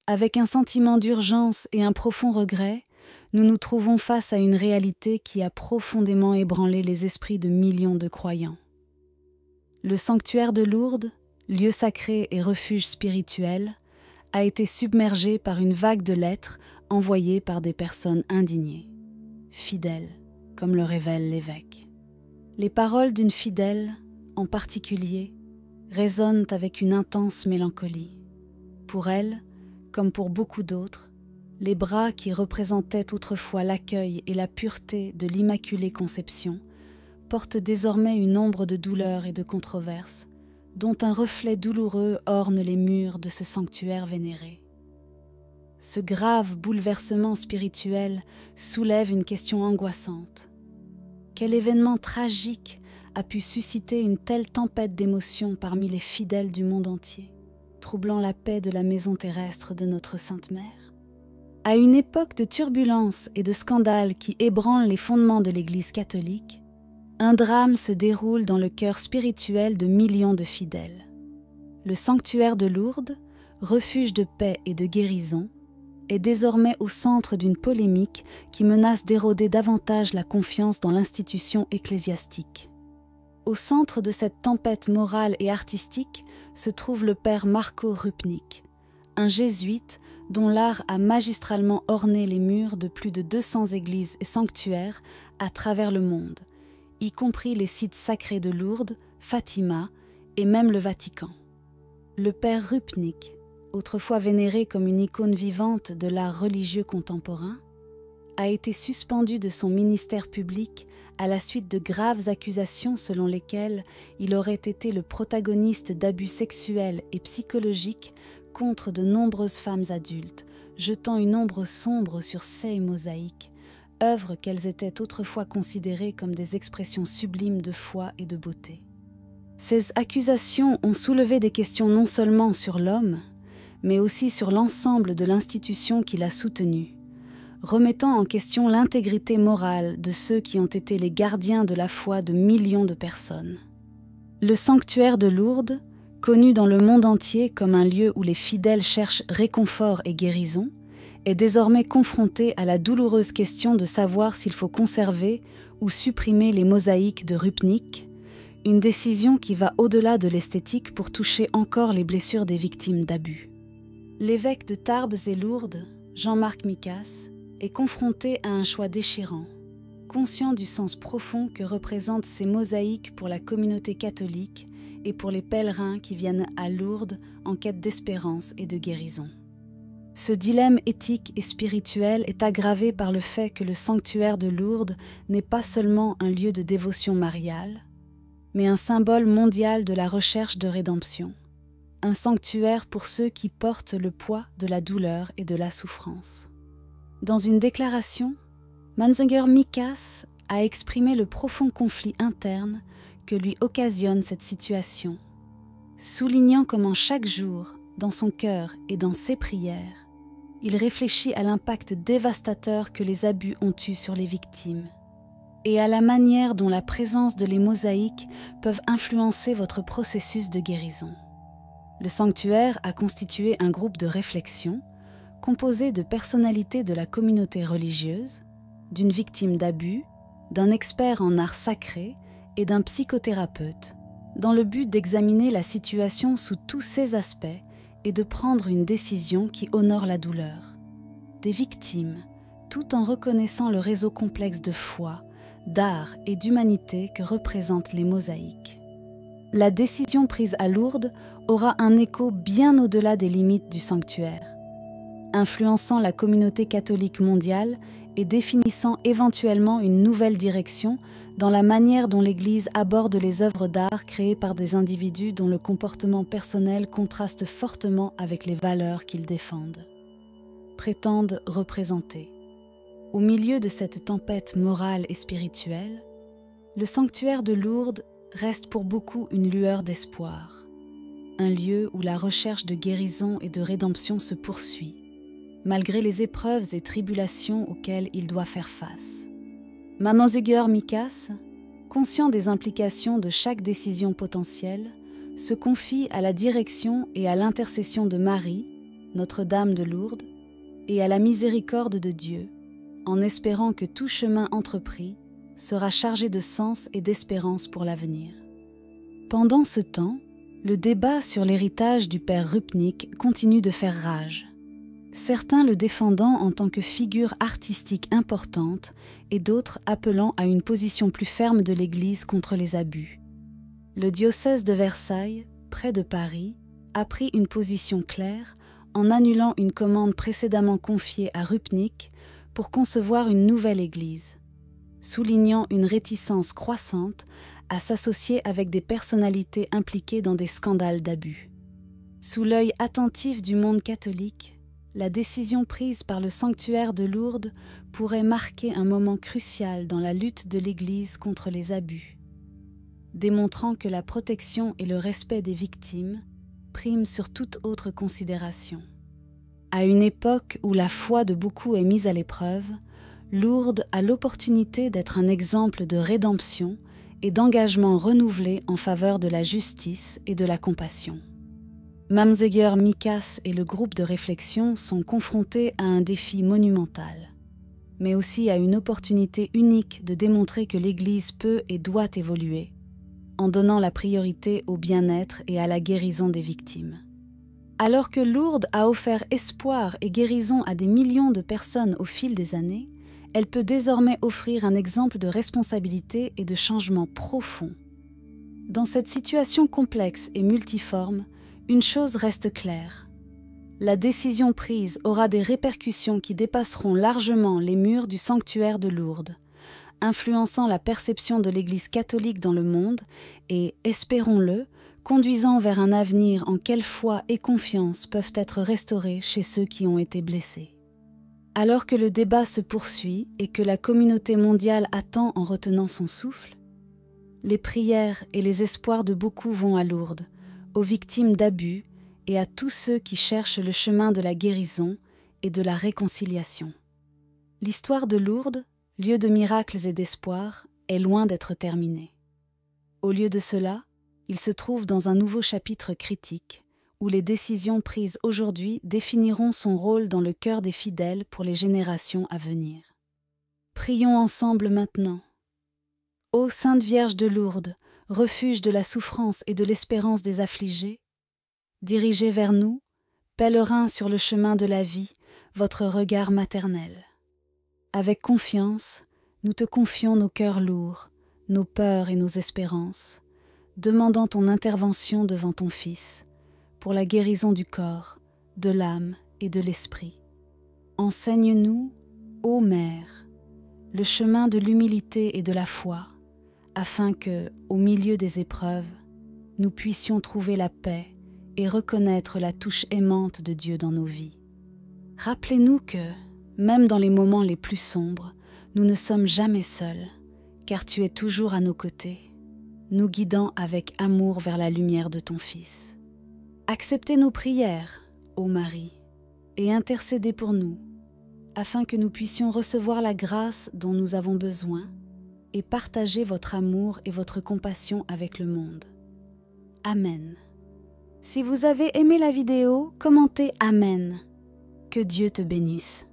Avec un sentiment d'urgence et un profond regret, nous nous trouvons face à une réalité qui a profondément ébranlé les esprits de millions de croyants. Le sanctuaire de Lourdes, lieu sacré et refuge spirituel, a été submergé par une vague de lettres envoyées par des personnes indignées, fidèles, comme le révèle l'évêque. Les paroles d'une fidèle, en particulier, résonnent avec une intense mélancolie. Pour elle, comme pour beaucoup d'autres, les bras qui représentaient autrefois l'accueil et la pureté de l'Immaculée Conception portent désormais une ombre de douleur et de controverse, dont un reflet douloureux orne les murs de ce sanctuaire vénéré. Ce grave bouleversement spirituel soulève une question angoissante. Quel événement tragique a pu susciter une telle tempête d'émotions parmi les fidèles du monde entier, troublant la paix de la maison terrestre de notre Sainte Mère? À une époque de turbulences et de scandales qui ébranlent les fondements de l'Église catholique, un drame se déroule dans le cœur spirituel de millions de fidèles. Le sanctuaire de Lourdes, refuge de paix et de guérison, est désormais au centre d'une polémique qui menace d'éroder davantage la confiance dans l'institution ecclésiastique. Au centre de cette tempête morale et artistique se trouve le père Marco Rupnik, un jésuite dont l'art a magistralement orné les murs de plus de 200 églises et sanctuaires à travers le monde, y compris les sites sacrés de Lourdes, Fatima et même le Vatican. Le père Rupnik, autrefois vénéré comme une icône vivante de l'art religieux contemporain, a été suspendu de son ministère public à la suite de graves accusations selon lesquelles il aurait été le protagoniste d'abus sexuels et psychologiques contre de nombreuses femmes adultes, jetant une ombre sombre sur ces mosaïques, œuvres qu'elles étaient autrefois considérées comme des expressions sublimes de foi et de beauté. Ces accusations ont soulevé des questions non seulement sur l'homme, mais aussi sur l'ensemble de l'institution qui l'a soutenu, remettant en question l'intégrité morale de ceux qui ont été les gardiens de la foi de millions de personnes. Le sanctuaire de Lourdes, connu dans le monde entier comme un lieu où les fidèles cherchent réconfort et guérison, est désormais confronté à la douloureuse question de savoir s'il faut conserver ou supprimer les mosaïques de Rupnik, une décision qui va au-delà de l'esthétique pour toucher encore les blessures des victimes d'abus. L'évêque de Tarbes et Lourdes, Jean-Marc Micas, est confronté à un choix déchirant, conscient du sens profond que représentent ces mosaïques pour la communauté catholique et pour les pèlerins qui viennent à Lourdes en quête d'espérance et de guérison. Ce dilemme éthique et spirituel est aggravé par le fait que le sanctuaire de Lourdes n'est pas seulement un lieu de dévotion mariale, mais un symbole mondial de la recherche de rédemption, un sanctuaire pour ceux qui portent le poids de la douleur et de la souffrance. Dans une déclaration, Monsignor Micas a exprimé le profond conflit interne que lui occasionne cette situation, soulignant comment chaque jour, dans son cœur et dans ses prières, il réfléchit à l'impact dévastateur que les abus ont eu sur les victimes et à la manière dont la présence de les mosaïques peuvent influencer votre processus de guérison. Le sanctuaire a constitué un groupe de réflexion composé de personnalités de la communauté religieuse, d'une victime d'abus, d'un expert en art sacré et d'un psychothérapeute, dans le but d'examiner la situation sous tous ses aspects et de prendre une décision qui honore la douleur. Des victimes, tout en reconnaissant le réseau complexe de foi, d'art et d'humanité que représentent les mosaïques. La décision prise à Lourdes aura un écho bien au-delà des limites du sanctuaire, influençant la communauté catholique mondiale et définissant éventuellement une nouvelle direction dans la manière dont l'Église aborde les œuvres d'art créées par des individus dont le comportement personnel contraste fortement avec les valeurs qu'ils défendent, prétendent représenter. Au milieu de cette tempête morale et spirituelle, le sanctuaire de Lourdes reste pour beaucoup une lueur d'espoir, un lieu où la recherche de guérison et de rédemption se poursuit, malgré les épreuves et tribulations auxquelles il doit faire face. Monsignor Micas, conscient des implications de chaque décision potentielle, se confie à la direction et à l'intercession de Marie, Notre-Dame de Lourdes, et à la miséricorde de Dieu, en espérant que tout chemin entrepris sera chargé de sens et d'espérance pour l'avenir. Pendant ce temps, le débat sur l'héritage du père Rupnik continue de faire rage. Certains le défendant en tant que figure artistique importante et d'autres appelant à une position plus ferme de l'Église contre les abus. Le diocèse de Versailles, près de Paris, a pris une position claire en annulant une commande précédemment confiée à Rupnik pour concevoir une nouvelle Église, soulignant une réticence croissante à s'associer avec des personnalités impliquées dans des scandales d'abus. Sous l'œil attentif du monde catholique, la décision prise par le sanctuaire de Lourdes pourrait marquer un moment crucial dans la lutte de l'Église contre les abus, démontrant que la protection et le respect des victimes priment sur toute autre considération. À une époque où la foi de beaucoup est mise à l'épreuve, Lourdes a l'opportunité d'être un exemple de rédemption et d'engagement renouvelé en faveur de la justice et de la compassion. Mamzegger Mikas et le groupe de réflexion sont confrontés à un défi monumental, mais aussi à une opportunité unique de démontrer que l'Église peut et doit évoluer, en donnant la priorité au bien-être et à la guérison des victimes. Alors que Lourdes a offert espoir et guérison à des millions de personnes au fil des années, elle peut désormais offrir un exemple de responsabilité et de changement profond. Dans cette situation complexe et multiforme, une chose reste claire. La décision prise aura des répercussions qui dépasseront largement les murs du sanctuaire de Lourdes, influençant la perception de l'Église catholique dans le monde et, espérons-le, conduisant vers un avenir en quelle foi et confiance peuvent être restaurées chez ceux qui ont été blessés. Alors que le débat se poursuit et que la communauté mondiale attend en retenant son souffle, les prières et les espoirs de beaucoup vont à Lourdes, aux victimes d'abus et à tous ceux qui cherchent le chemin de la guérison et de la réconciliation. L'histoire de Lourdes, lieu de miracles et d'espoir, est loin d'être terminée. Au lieu de cela, il se trouve dans un nouveau chapitre critique, où les décisions prises aujourd'hui définiront son rôle dans le cœur des fidèles pour les générations à venir. Prions ensemble maintenant. Ô Sainte Vierge de Lourdes, refuge de la souffrance et de l'espérance des affligés, dirigez vers nous, pèlerins sur le chemin de la vie, votre regard maternel. Avec confiance, nous te confions nos cœurs lourds, nos peurs et nos espérances, demandant ton intervention devant ton Fils, pour la guérison du corps, de l'âme et de l'esprit. Enseigne-nous, ô Mère, le chemin de l'humilité et de la foi, afin que, au milieu des épreuves, nous puissions trouver la paix et reconnaître la touche aimante de Dieu dans nos vies. Rappelez-nous que, même dans les moments les plus sombres, nous ne sommes jamais seuls, car tu es toujours à nos côtés, nous guidant avec amour vers la lumière de ton Fils. Acceptez nos prières, ô Marie, et intercédez pour nous, afin que nous puissions recevoir la grâce dont nous avons besoin et partager votre amour et votre compassion avec le monde. Amen. Si vous avez aimé la vidéo, commentez Amen. Que Dieu te bénisse.